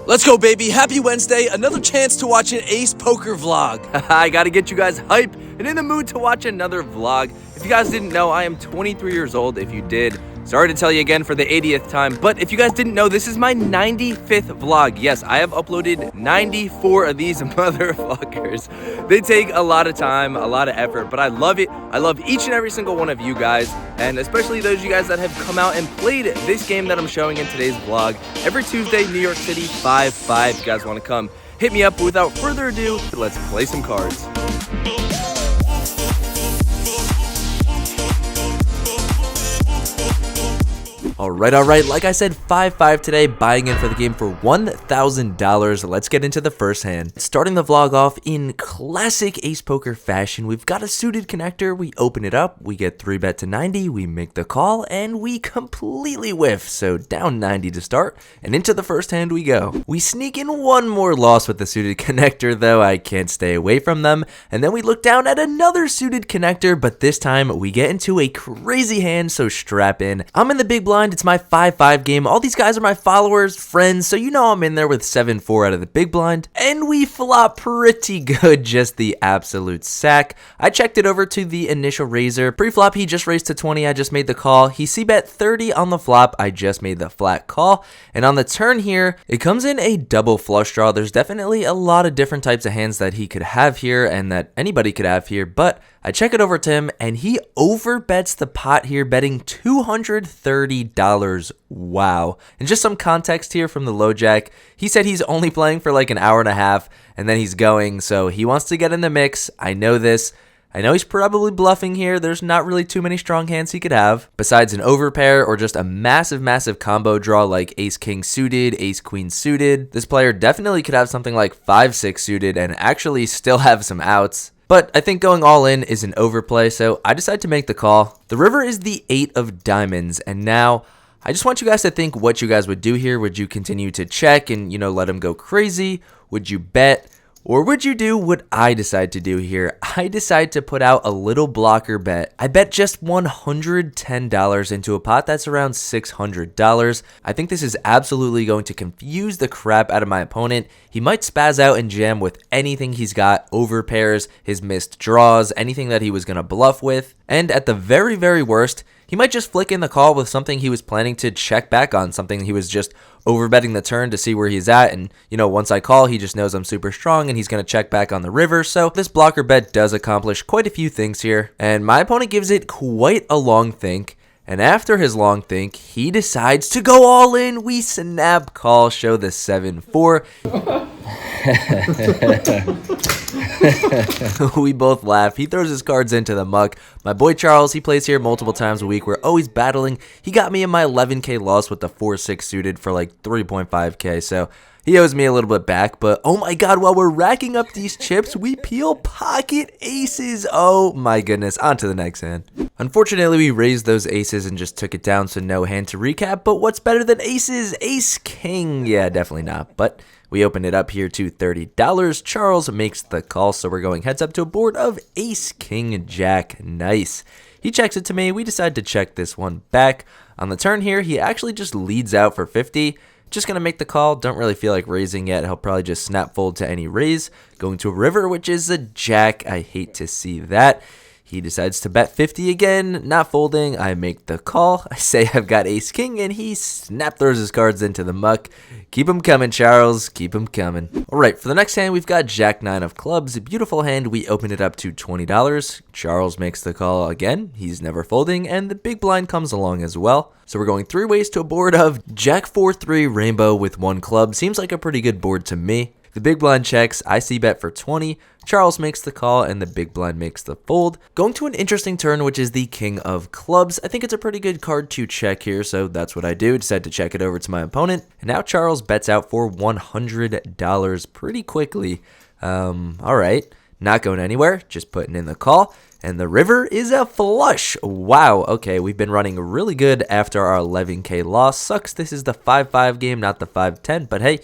Let's go, baby. Happy Wednesday. Another chance to watch an Ace Poker vlog. I gotta get you guys hype and in the mood to watch another vlog. If you guys didn't know, I am 23 years old. If you did, sorry to tell you again for the 80th time, but if you guys didn't know, this is my 95th vlog. Yes, I have uploaded 94 of these motherfuckers. They take a lot of time, a lot of effort, but I love it. I love each and every single one of you guys, and especially those of you guys that have come out and played this game that I'm showing in today's vlog. Every Tuesday, New York City, 5-5. If you guys want to come, hit me up. But without further ado, let's play some cards. Alright, like I said, 5-5 today, buying in for the game for $1,000. Let's get into the first hand. Starting the vlog off in classic Ace Poker fashion, we've got a suited connector, we open it up, we get 3-bet to 90, we make the call, and we completely whiff. So down 90 to start, and into the first hand we go. We sneak in one more loss with the suited connector, though I can't stay away from them, and then we look down at another suited connector, but this time we get into a crazy hand, so strap in. I'm in the big blind. It's my 5-5 game. All these guys are my followers, friends, so you know I'm in there with 7-4 out of the big blind. And we flop pretty good, just the absolute sack. I checked it over to the initial raiser. Pre-flop, he just raised to 20. I just made the call. He c-bet 30 on the flop. I just made the flat call. And on the turn here, it comes in a double flush draw. There's definitely a lot of different types of hands that he could have here and that anybody could have here, but I check it over to him, and he overbets the pot here, betting $230. Wow. And just some context here from the low jack. He said he's only playing for like an hour and a half, and then he's going, so he wants to get in the mix. I know this. I know he's probably bluffing here. There's not really too many strong hands he could have, besides an overpair or just a massive combo draw like ace-king suited, ace-queen suited. This player definitely could have something like 5-6 suited and actually still have some outs. But I think going all in is an overplay, so I decide to make the call. The river is the 8 of diamonds, and now I just want you guys to think what you guys would do here. Would you continue to check and, let him go crazy? Would you bet? Or would you do what I decide to do here? I decide to put out a little blocker bet. I bet just $110 into a pot that's around $600. I think this is absolutely going to confuse the crap out of my opponent. He might spaz out and jam with anything he's got, overpairs, his missed draws, anything that he was going to bluff with. And at the very worst, he might just flick in the call with something he was planning to check back on, something he was just overbetting the turn to see where he's at. And, once I call, he just knows I'm super strong and he's going to check back on the river. So this blocker bet does accomplish quite a few things here. And my opponent gives it quite a long think. And after his long think, he decides to go all in. We snap call, show the 7-4. We both laugh. He throws his cards into the muck. My boy Charles, he plays here multiple times a week. We're always battling. He got me in my 11K loss with the 4-6 suited for like 3.5K. So he owes me a little bit back, but oh my god, while we're racking up these chips, we peel pocket aces. Oh my goodness, on to the next hand. Unfortunately, we raised those aces and just took it down, so no hand to recap, but what's better than aces? Ace-king. Yeah, definitely not, but we open it up here to $30. Charles makes the call, so we're going heads up to a board of ace-king-jack. Nice. He checks it to me. We decide to check this one back. On the turn here, he actually just leads out for 50. Just going to make the call. Don't really feel like raising yet. He'll probably just snap fold to any raise. Going to a river, which is a jack. I hate to see that. He decides to bet 50 again, not folding. I make the call. I say I've got ace-king, and he snap throws his cards into the muck. Keep them coming, Charles. Keep them coming. All right, for the next hand, we've got jack-9 of clubs. A beautiful hand. We open it up to $20. Charles makes the call again. He's never folding, and the big blind comes along as well. So we're going 3 ways to a board of jack 4-3 rainbow with 1 club. Seems like a pretty good board to me. The big blind checks, I c-bet for 20, Charles makes the call, and the big blind makes the fold. Going to an interesting turn, which is the king of clubs. I think it's a pretty good card to check here, so that's what I do. Decide to check it over to my opponent, and now Charles bets out for $100 pretty quickly. Alright, not going anywhere, just putting in the call. And the river is a flush. Wow, okay, we've been running really good after our 11K loss. Sucks this is the 5-5 game, not the 5-10, but hey,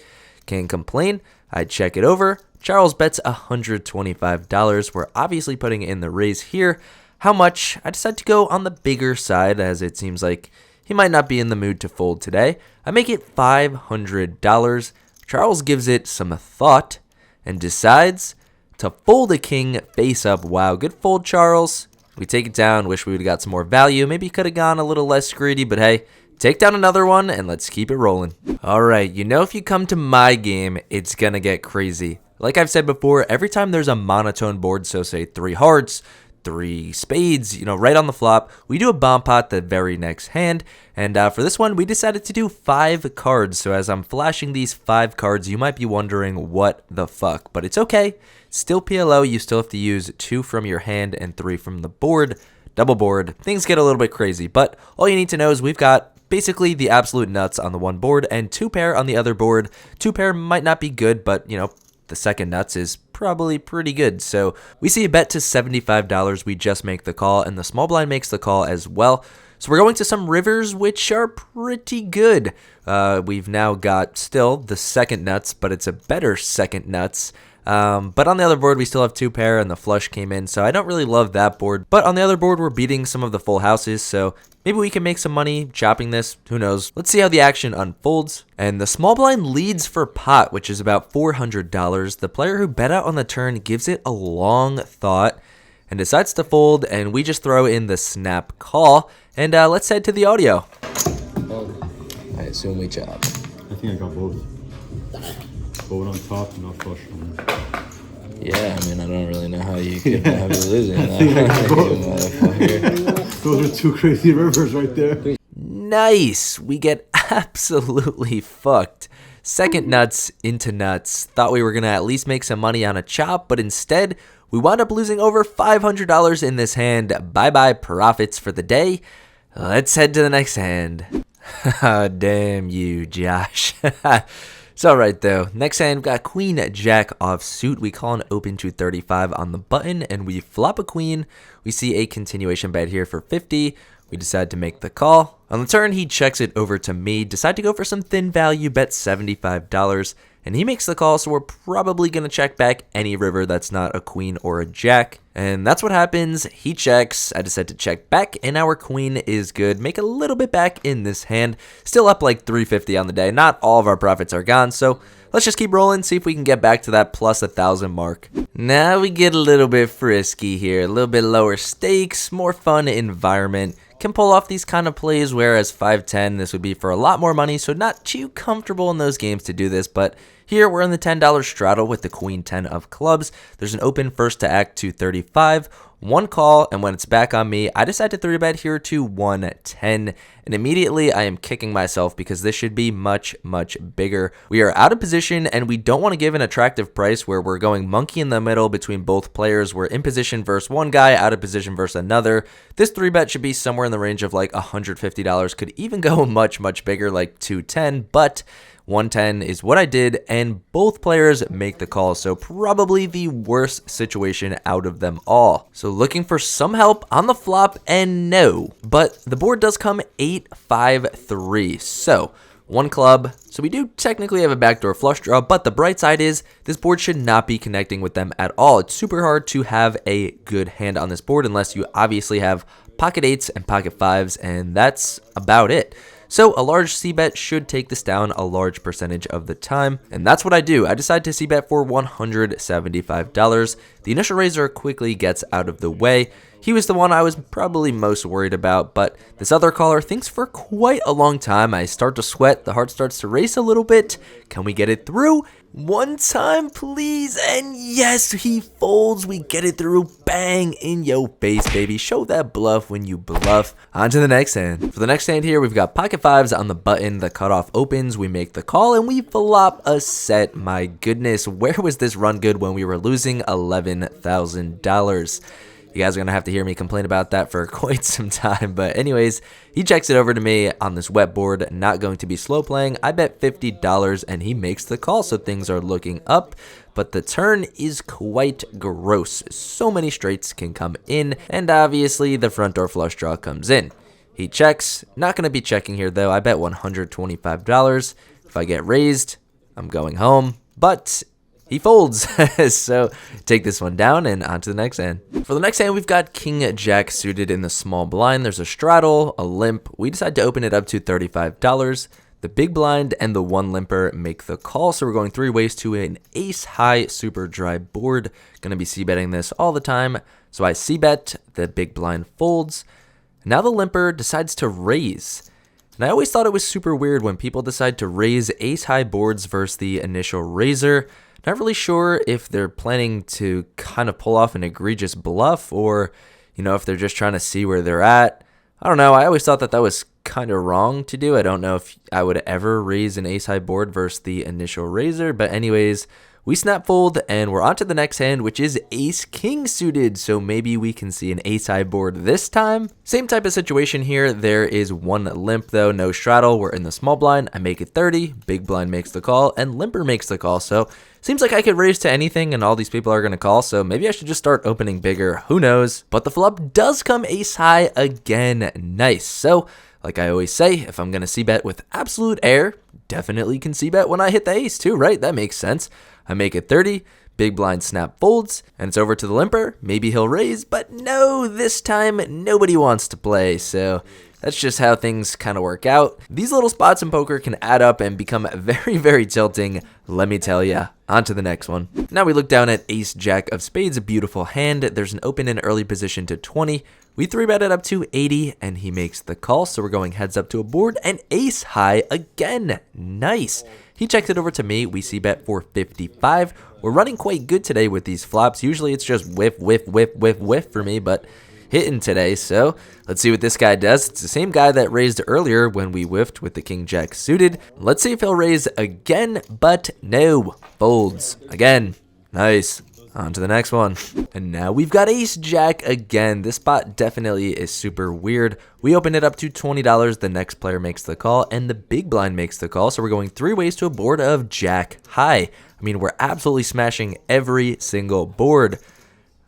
can't complain. I check it over. Charles bets $125. We're obviously putting in the raise here. How much? I decide to go on the bigger side, as it seems like he might not be in the mood to fold today. I make it $500. Charles gives it some thought and decides to fold a king face up. Wow, good fold, Charles. We take it down. Wish we would have got some more value. Maybe could have gone a little less greedy, but hey, take down another one and let's keep it rolling. All right, if you come to my game, it's gonna get crazy. Like I've said before, every time there's a monotone board, so say 3 hearts, 3 spades, right on the flop, we do a bomb pot the very next hand. And for this one, we decided to do 5 cards. So as I'm flashing these 5 cards, you might be wondering what the fuck, but it's okay. Still PLO, you still have to use 2 from your hand and 3 from the board. Double board, things get a little bit crazy, but all you need to know is we've got basically the absolute nuts on the one board and 2 pair on the other board. 2 pair might not be good, but the second nuts is probably pretty good. So we see a bet to $75. We just make the call, and the small blind makes the call as well. So we're going to some rivers, which are pretty good. We've now got still the second nuts, but it's a better second nuts. But on the other board, we still have 2 pair, and the flush came in, so I don't really love that board. But on the other board, we're beating some of the full houses, so maybe we can make some money chopping this. Who knows? Let's see how the action unfolds. And the small blind leads for pot, which is about $400. The player who bet out on the turn gives it a long thought and decides to fold, and we just throw in the snap call. And let's head to the audio. I assume we chop. I think I got both. Both on top and not flush on. Yeah, I don't really know how you could have it losing that. Those are 2 crazy rivers right there. Nice. We get absolutely fucked. Second nuts into nuts. Thought we were going to at least make some money on a chop, but instead we wound up losing over $500 in this hand. Bye-bye profits for the day. Let's head to the next hand. Damn you, Josh. It's alright though. Next hand, we've got Queen Jack offsuit. We call an open to 35 on the button, and we flop a queen. We see a continuation bet here for 50. We decide to make the call. On the turn, he checks it over to me. Decide to go for some thin value, bet $75. And he makes the call, so we're probably going to check back any river that's not a queen or a jack. And that's what happens. He checks. I decide to check back, and our queen is good. Make a little bit back in this hand. Still up like 350 on the day. Not all of our profits are gone, so let's just keep rolling, see if we can get back to that plus 1,000 mark. Now we get a little bit frisky here. A little bit lower stakes, more fun environment. Can pull off these kind of plays, whereas 5-10, this would be for a lot more money, so not too comfortable in those games to do this, but here we're in the $10 straddle with the queen 10 of clubs. There's an open first to act to 35, 1 call, and when it's back on me, I decide to 3-bet here to 110, and immediately I am kicking myself because this should be much, much bigger. We are out of position, and we don't want to give an attractive price where we're going monkey in the middle between both players. We're in position versus one guy, out of position versus another. This 3-bet should be somewhere in the range of like $150, could even go much, much bigger, like 210, but 110 is what I did, and both players make the call, so probably the worst situation out of them all. So looking for some help on the flop, and no. But the board does come 8-5-3, so 1 club. So we do technically have a backdoor flush draw, but the bright side is this board should not be connecting with them at all. It's super hard to have a good hand on this board unless you obviously have pocket 8s and pocket 5s, and that's about it. So a large c-bet should take this down a large percentage of the time, and that's what I do. I decide to c-bet for $175. The initial raiser quickly gets out of the way. He was the one I was probably most worried about, but this other caller thinks for quite a long time. I start to sweat, the heart starts to race a little bit. Can we get it through? One time, please, and yes, he folds. We get it through. Bang, in your face, baby. Show that bluff when you bluff. On to the next hand. For the next hand here, we've got pocket 5s on the button. The cutoff opens. We make the call, and we flop a set. My goodness, where was this run good when we were losing $11,000? You guys are going to have to hear me complain about that for quite some time. But anyways, he checks it over to me on this wet board. Not going to be slow playing. I bet $50 and he makes the call. So things are looking up. But the turn is quite gross. So many straights can come in. And obviously the front door flush draw comes in. He checks. Not going to be checking here though. I bet $125. If I get raised, I'm going home. But he folds, so take this one down and on to the next hand. For the next hand, we've got King Jack suited in the small blind. There's a straddle, a limp. We decide to open it up to $35. The big blind and the one limper make the call, so we're going 3 ways to an ace high super dry board. Gonna be c-betting this all the time, so I c-bet, the big blind folds. Now the limper decides to raise. And I always thought it was super weird when people decide to raise ace high boards versus the initial raiser. Not really sure if they're planning to kind of pull off an egregious bluff or, if they're just trying to see where they're at. I don't know. I always thought that was kind of wrong to do. I don't know if I would ever raise an ace high board versus the initial raiser, but anyways, we snap fold and we're on to the next hand, which is ace king suited. So maybe we can see an ace high board this time. Same type of situation here. There is one limp though, no straddle. We're in the small blind. I make it 30. Big blind makes the call and limper makes the call. So seems like I could raise to anything and all these people are going to call. So maybe I should just start opening bigger. Who knows? But the flop does come ace high again. Nice. So like I always say, if I'm going to c-bet with absolute air, definitely can c-bet when I hit the ace too, right? That makes sense. I make it 30, big blind snap folds, and it's over to the limper. Maybe he'll raise, but no, this time nobody wants to play, so that's just how things kind of work out. These little spots in poker can add up and become very, very tilting, let me tell ya. On to the next one. Now we look down at ace jack of spades, a beautiful hand. There's an open in early position to 20. We 3-bet it up to 80, and he makes the call, so we're going heads up to a board, and ace high again. Nice. He checks it over to me. We c-bet for 55. We're running quite good today with these flops. Usually it's just whiff, whiff, whiff, whiff, whiff for me, but hitting today. So let's see what this guy does. It's the same guy that raised earlier when we whiffed with the king jack suited. Let's see if he'll raise again, but no. Folds again. Nice. On to the next one. And now we've got ace jack again. This spot definitely is super weird. We open it up to $20. The next player makes the call and the big blind makes the call. So we're going 3 ways to a board of jack high. I mean, we're absolutely smashing every single board.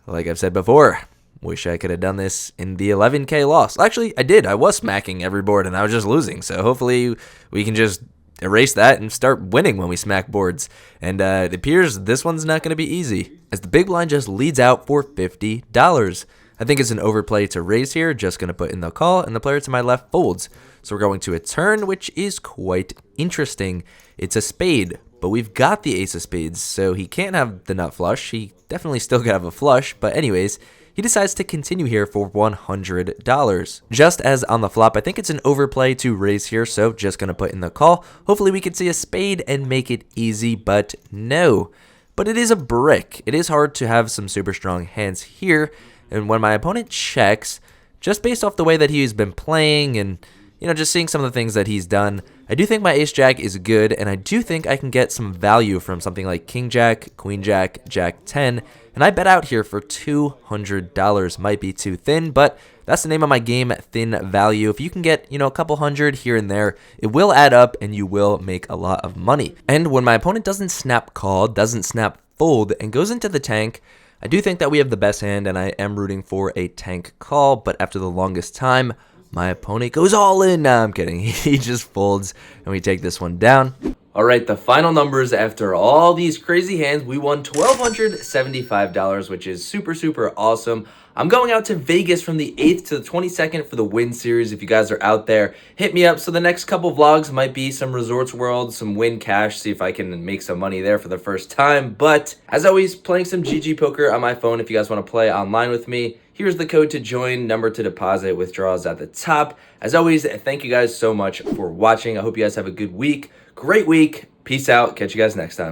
Like I've said before, wish I could have done this in the 11K loss. Actually, I did. I was smacking every board and I was just losing. So hopefully we can just erase that and start winning when we smack boards. And it appears this one's not going to be easy, as the big blind just leads out for $50. I think it's an overplay to raise here. Just going to put in the call, and the player to my left folds. So we're going to a turn, which is quite interesting. It's a spade, but we've got the ace of spades, so he can't have the nut flush. He definitely still could have a flush, but anyways, he decides to continue here for $100. Just as on the flop, I think it's an overplay to raise here, so just going to put in the call. Hopefully we can see a spade and make it easy, but no. But it is a brick. It is hard to have some super strong hands here, and when my opponent checks, just based off the way that he's been playing and just seeing some of the things that he's done, I do think my ace jack is good, and I do think I can get some value from something like king jack, queen jack, jack 10, and I bet out here for $200. Might be too thin, but that's the name of my game, thin value. If you can get, a couple hundred here and there, it will add up and you will make a lot of money. And when my opponent doesn't snap call, doesn't snap fold, and goes into the tank, I do think that we have the best hand, and I am rooting for a tank call, but after the longest time, my opponent goes all in. Nah, I'm kidding. He just folds, and we take this one down. All right, the final numbers after all these crazy hands, we won $1,275, which is super, super awesome. I'm going out to Vegas from the 8th to the 22nd for the Win Series. If you guys are out there, hit me up. So the next couple vlogs might be some Resorts World, some Win Cash, see if I can make some money there for the first time. But as always, playing some GG Poker on my phone if you guys want to play online with me. Here's the code to join, number to deposit, withdrawals at the top. As always, thank you guys so much for watching. I hope you guys have a good week. Great week. Peace out. Catch you guys next time.